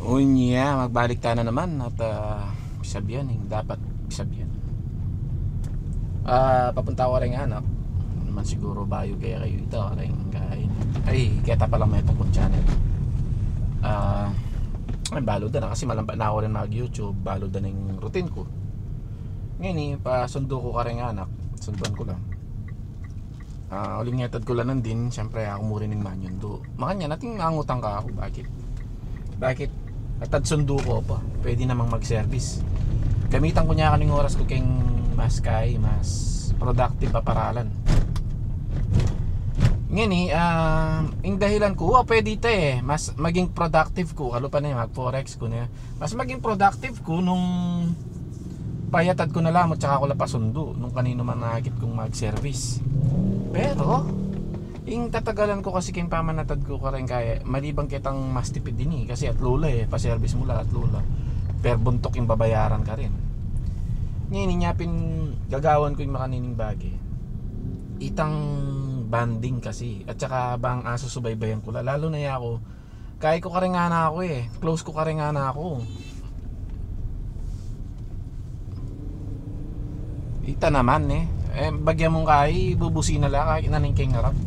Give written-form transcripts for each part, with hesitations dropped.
Unya, magbalik tayo na naman at sabihan dapat sabihan. Papunta ko rin anak. Naman siguro bayo kaya kayo ito rin kain. Ay, kaya pa lang may tungkol channel. Ay, balod na kasi malambat na ako rin mag-YouTube, balod na yung routine ko. Ngayon pasundo ko ka rin anak. Sunduan ko lang. Uling ngetad ko lang din, syempre ako mo rin ng manyundo. Makanya nating mangutang ka ako, bakit? At sundo ko pa, pwede namang mag-service. Gamitan ko niya kaning oras ko keng mas productive pa paralan. Ngayon yung dahilan ko, pwede ito mas maging productive ko, kalo pa na mag-forex ko na. Mas maging productive ko nung payatad ko na lang at saka ko lapasundo nung kanino man nakakit kong mag-service. Pero yung tatagalan ko kasi kayong pamanatad ko ka rin kaya malibang kitang mas tipid din kasi at lola pa-service mo lang at lola per buntok yung babayaran ka rin. Ngayon inyapin gagawan ko yung makanining bagay itang banding kasi at saka bang susubaybayan ko lalo na ako kaya ko ka rin nga na ako close ko ka rin nga na ako ita naman bagyan mong kaya bubusi na lang kahit naning kay ngarap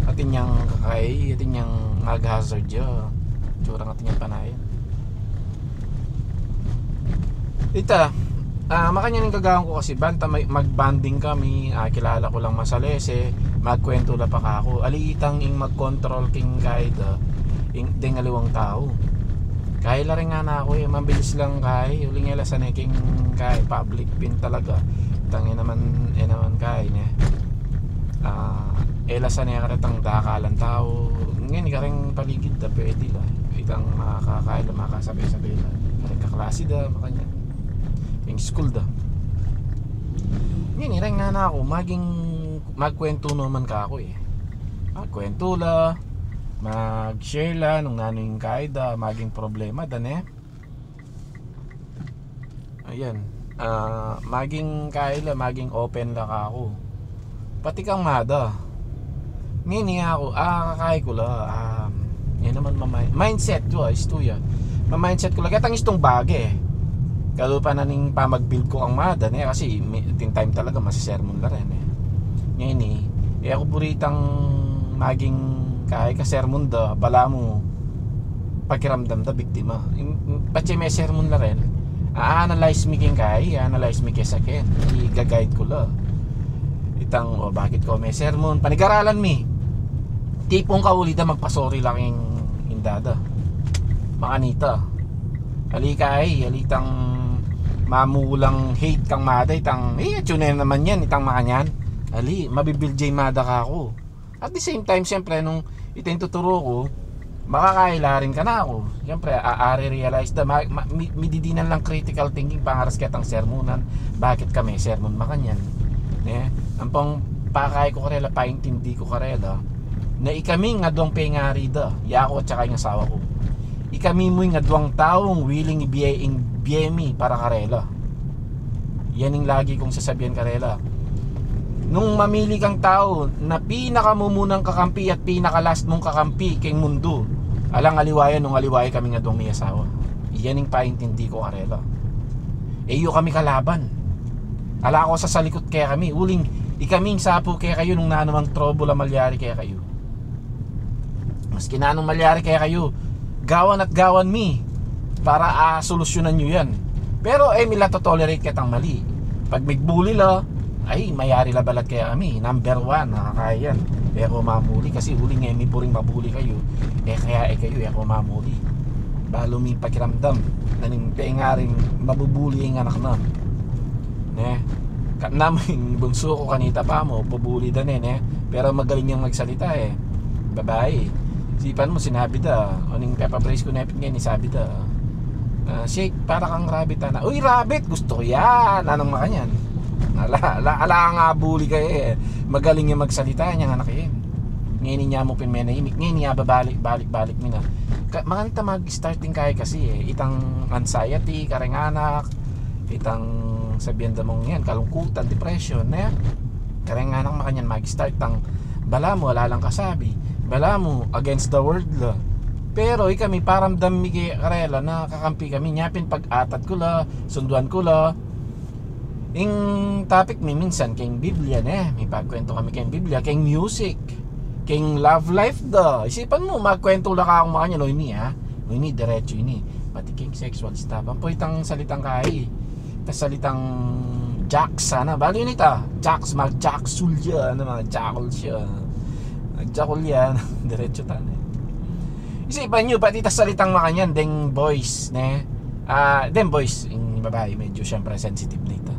atin yang kakay, atin yang mag-hazard yo curang atin yang panayan ita, makanya ng gagawin ko kasi banta mag-banding kami kilala ko lang masalese magkwento la pa ka ako aliitang ing mag-control king guide ing tingaliwang tao kaya la rin nga na ako mabilis lang kaya uling ela sa neking kaya public pin talaga tangin naman kaya niya elasan niya karatang dakalan tao ngayon ka rin paligid da pwede la itang makakaila makasabay-sabay la rin kaklase da makanya yung school da ngayon rin nga na ako magkwento naman ka ako magkwento la mag-share la nung nano yung kaida maging problema dan ayan maging kaila maging open la ka ako pati kang mada ngayon ako kakay ko la yan naman mindset ko istuya mindset ko lang katang istong bagay kalo pa naning pamag-build ko ang mada kasi tin time talaga masisermon la rin ngayon ako buritang maging kaya ka sermon da bala mo pakiramdam da biktima pati may sermon la rin analyze mi king kaya analyze mi kesakin i-guide ko la itang bakit ko may sermon panigaralan mi tipong kaulida magpasori lang yung hindada makanita alitang mamulang hate kang mada itang tuner naman yan itang makanyan mabibuild jay mada ka ako at the same time siyempre nung itang tuturo ko makakaila rin ka na ako siyempre realize da mididinan lang critical thinking pangaras kitang sermonan bakit kami sermon makanyan ang pang pakay ko karela paintindi ko karela na ikami nga duwang pengari da yako at saka yung asawa ko ikami mo nga duwang taong willing ibiyemi para karela yan yung lagi kong sasabihan karela nung mamili kang tao na pinakamumunang kakampi at pinakalast mong kakampi kay mundo alang aliwayan nung aliwaya kami nga duwang may asawa yan yung paintindi ko karela iyo kami kalaban ala ako sa salikot kaya kami uling ikaming sapo kaya kayo nung nanamang trouble malyari kaya kayo maski na anong malyari kaya kayo gawan at gawan mi para solusyonan nyo yan pero mila to tolerate kitang mali pag migbuli la ay mayari la balat kaya kami number 1 nakakaya yan ako mamuli kasi huling mi puring mabuli kayo kaya kayo ako mamuli balo mi pakiramdam naning pengaring mabubuli yung anak na namin bunso ko kanita pa mo bubuli dan pero magaling niyang magsalita babae sipan mo sinabi da oning pepabrace ko nepit ngayon sabi da shake para kang rabbit na uy rabbit gusto ko yan anong makanyan ala nga bully kayo magaling niya magsalita niya anak ngayon niya mo pinmenahimik ngayon niya balik mina makanta mag-starting kaya kasi itang anxiety kareng anak itang sabihan da mong yan kalungkutan depression kareng anak makanyan mag-start tang bala mo wala lang kasabi bala mo against the world la Pero kami paramdam mi kay karela na kakampi kami nyapin pag-atad ko la, sunduan ko la. Ing topic mi minsan kay Biblia na, may pagkwento kami kay Biblia, kay music, kay love life da. Isipan mo magkwento la ka akong makanya no ini ha. No ini diretso ini. Pati kay sexual stuff. Ang itang salitang kai. Ta salitang jacks sana. Bali yun ita. Jacks mag-jacksul yan, mga jackal siya. Nag-jackal yan. Diretso tanay. Isipan nyo, pati tas salitang makanyan, deng boys, ne? Deng boys, yung babae, medyo syempre sensitive na ito.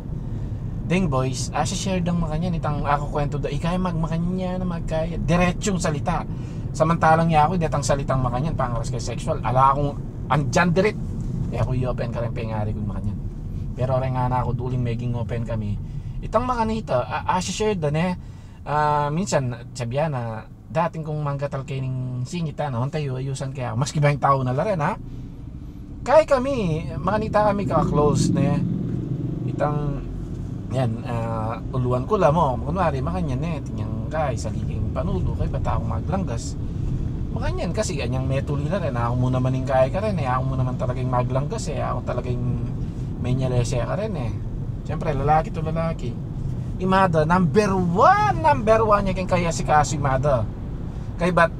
Deng boys, share dang makanyan, itang ako kwento da, ikay magmakanya na magkaya. Diretsyong salita. Samantalang niya ako, datang salitang makanyan, pangaras kay sexual. Ala akong, andyan diret. Ako i-open ka rin pengari kong makanyan. Pero rin nga na ako, duling maging open kami. Itang makanita, share da, ne? Minsan, sabihan na, dating kong manggatal kayo ng singita na tayo ayusan kaya maski ba yung tao na la rin ha kaya kami makanita kami ka-close na itang yan uluan ko lang mo kunwari makanyan tinyang kay saliging panulo kay bata akong maglanggas makanyan kasi anyang metuli na rin ako muna maning kaya ka rin ako muna man talagang maglanggas ako talagang may nyalese ka rin siyempre lalaki to lalaki Imada number one niya kaya si Kaso Imada kay bat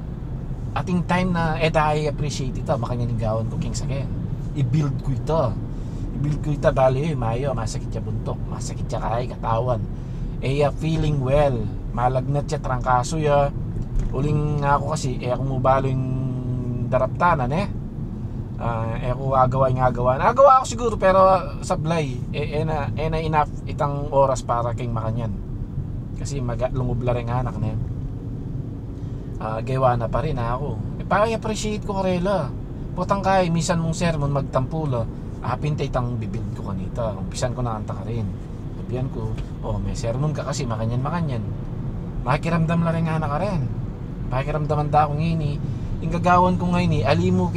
ating time na I appreciate ito makanya gawan ko king sakin i-build ko ito bali mayo masakit siya buntok masakit siya kay katawan feeling well malagnat siya trangkaso ya uling nga ako kasi ako mubalo yung daraptanan ako agawa ako siguro pero sablay na enough itang oras para king makanyan kasi lungob la rin anak na yan gawa na pa rin ako pa-appreciate ko karela putang kay misan mong sermon magtampulo pintay tang bibuild ko kanita umpisan ko na anta ka rin sabihan ko may sermon ka kasi makanyan makikiramdam la rin nga na ka rin makikiramdaman da akong ini yung gagawin ko ngayon alimu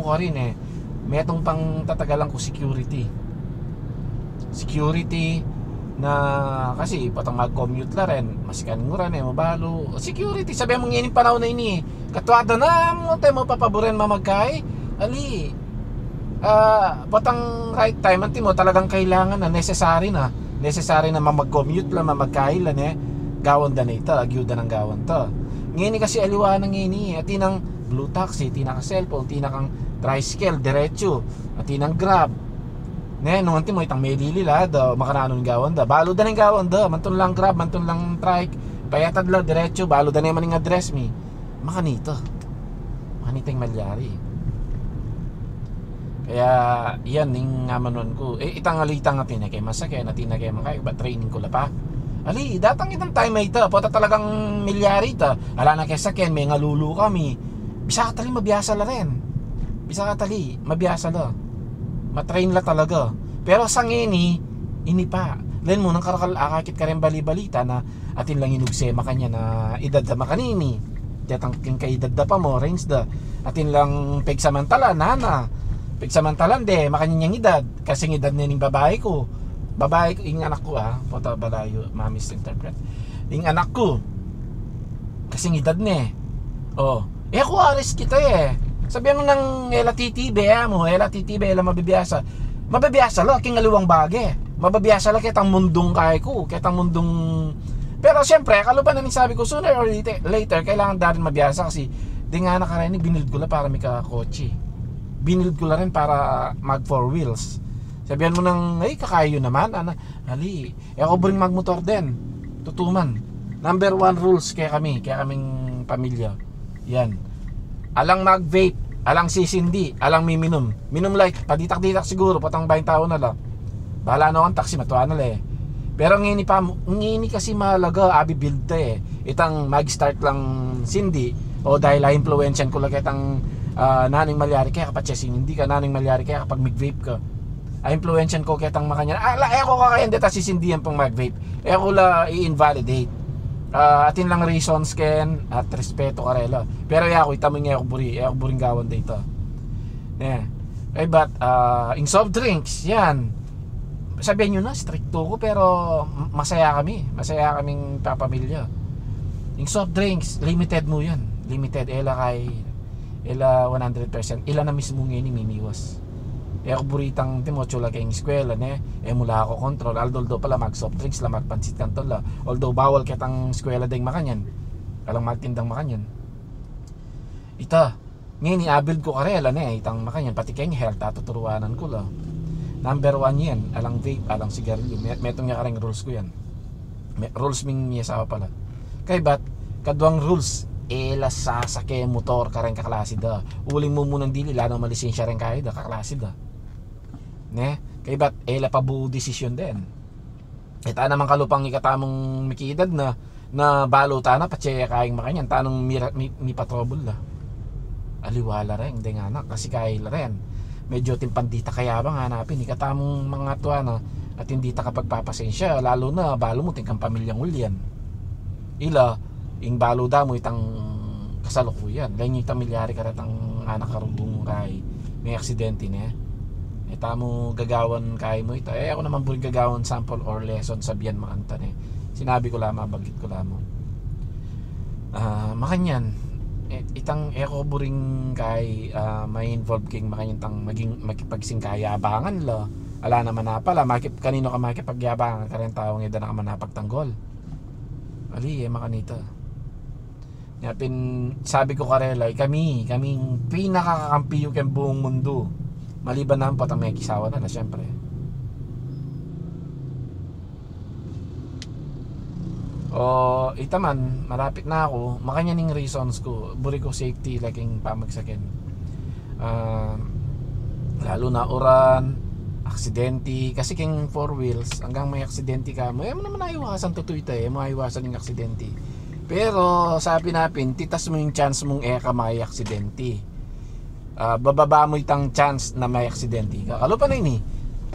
ka rin metong pang tatagalan ko security na kasi patang mag-commute la rin masikan mo rin mabalo security sabi mong ining panahon na ini katwada na mo tayo mo papaboren mamagkay ali patang right time anti mo talagang kailangan na necessary na mamag-commute lang mamagkay lang gawon da na ito agyuda ng gawon to ngini kasi aliwa ng ngini at inang blue taxi tinang cellphone tinang tricycle diretso at inang grab nung anti mo itang may lilila da makananon gawon da balo da ng gawon da manton lang grab manton lang trike payatad la diretso balo da na maning address mi makanito yung malyari kaya yan ning amanon ko itang alitang natin kay masakay natin kay makay ba training ko la pa ali datang itang time ay ita pota talagang milyari ita ala na kay sakyan may ngalulu kami bisa ka tali mabiyasa la rin bisa ka tali mabiyasa la matrain la talaga pero sang ini pa len mo nang karakal akakit ka rin bali-balita na atin lang inugse makanya na edad da makanini datang king kay edad da pa mo range da atin lang pegsamantala nana pegsamantalan de makanyang edad kasi edad na ning babae ko yung anak ko pota balayo mamis interpret yung anak ko kasi edad na ako aris kita sabihan mo ng ela titibe ela mabibiyasa la king aliwang bage mabibiyasa la kitang mundong kay ko kitang mundong pero syempre kaluban na ning sabi ko sooner or later kailangan darin mabiyasa kasi di nga nakarinig binild ko la para may kakotse binild ko la rin para mag 4 wheels sabihan mo ng kakayo naman hali ako bring magmotor din tutuman number 1 rules kaya kaming pamilya yan alang mag-vape, alang sisindi, alang minom light, paditak-ditak siguro, patang 20 tao na lang bahala na akong taxi, matuwa na lang pero ngini kasi mahalaga abi build itang mag-start lang sindi o dahil influensyan ko lang itang naning malyari kaya kapag hindi ka naning malyari kaya kapag mag-vape ka influensyan ko kaya itang makanya ako kakayan dita sisindihan pang mag-vape ako la i-invalidate atin lang reasons ken at respeto karela pero ako itamo nga ako buring gawan dito but in soft drinks yan sabihin nyo na stricto ko pero masaya kaming papamilya in soft drinks limited mo yan limited ila 100% ila na mismo ngayon mimiwas. Ako buritang timocho la kayong eskwela mula ako control although pala mag soft drinks la magpansit kanto la although bawal kitang eskwela ding makanyan kalang magtindang makanyan ita ngayon i-build ko karela itang makanyan pati kayong health tuturuanan ko la number 1 yan alang vape alang sigarilyo metong nga kareng rules ko yan rules ming miyasawa pala kay bat kadwang rules ela sasake motor kareng kaklase da uling mo munang dili lalo malisensya rin kayo da kaklase da kay bat ela pa buo desisyon din ita naman kalupang ikatamong mikiedad na baluta na patsaya kaing makanyan tanong mi patrobol la aliwala rin hindi nga anak kasi kaya rin medyo timpandita kaya bang hanapin ikatamong mga tuwa na at hindi ta kapag papasensya lalo na balo mo tingkang pamilyang ulyan ila ing balo da mo itang kasalukuyan lain yung tamilyari ka rin ang anak karugong kay may aksidente ita mo gagawan kay mo ita ako naman buring gagawan sample or lesson sabihan makanta sinabi ko lamang bagit ko lamang makanyan itang ako buring kay may involve king makanyan tang makipagsingkayabangan la ala naman na pala kanino ka makipagyabangan ka rin taong ida na ka man napagtanggol ali makanita sabi ko karelay kaming pinakakakampi yung buong mundo maliban na patang may kisawa na syempre ita man malapit na ako makanyaning reasons ko buri ko safety laking pamagsakin lalo na uran aksidente kasi king 4 wheels hanggang may aksidente ka mo naman naiwasan totoo ito maiwasan yung aksidente pero sabi natin titas mo yung chance mong ka may aksidente bababa mo itang chance na may aksidente kakalo pa na ini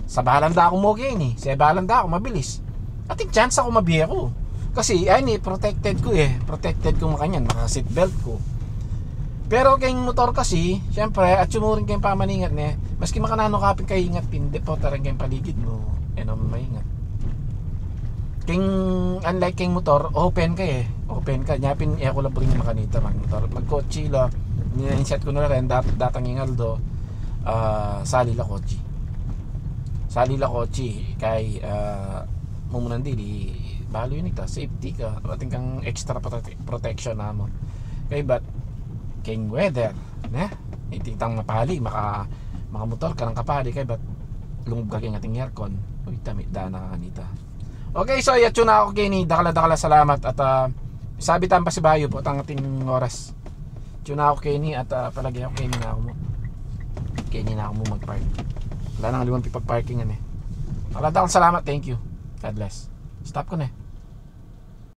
sa balanda ako mo gain sa balanda ako mabilis at yung chance ako mabiyeko kasi protected ko protected ko makanyan maka seatbelt ko pero kayong motor kasi syempre at sumuring kayong pamaningat maski makanano kapin kayo ingat pindi po tarang kayong paligid mo maingat unlike kayong motor open ka nyapin ako lang rin makanita motor magkotse la nina-inset ko na rin datang yung aldo sali la kotse kay mumunan dili balo yun ita safety ka ating kang extra protection na mo kay bat king weather ititang mapali maka motor ka ng kapali kay bat lungog ka king ating aircon tamit dana kanita okay so yatyo na ako kini dakala salamat at sabi tampa si bayo po ang ating oras tuna ako kini at palagi ako kini na ako mo mag-park wala nang limang pagparkingan dakala salamat thank you God bless stop ko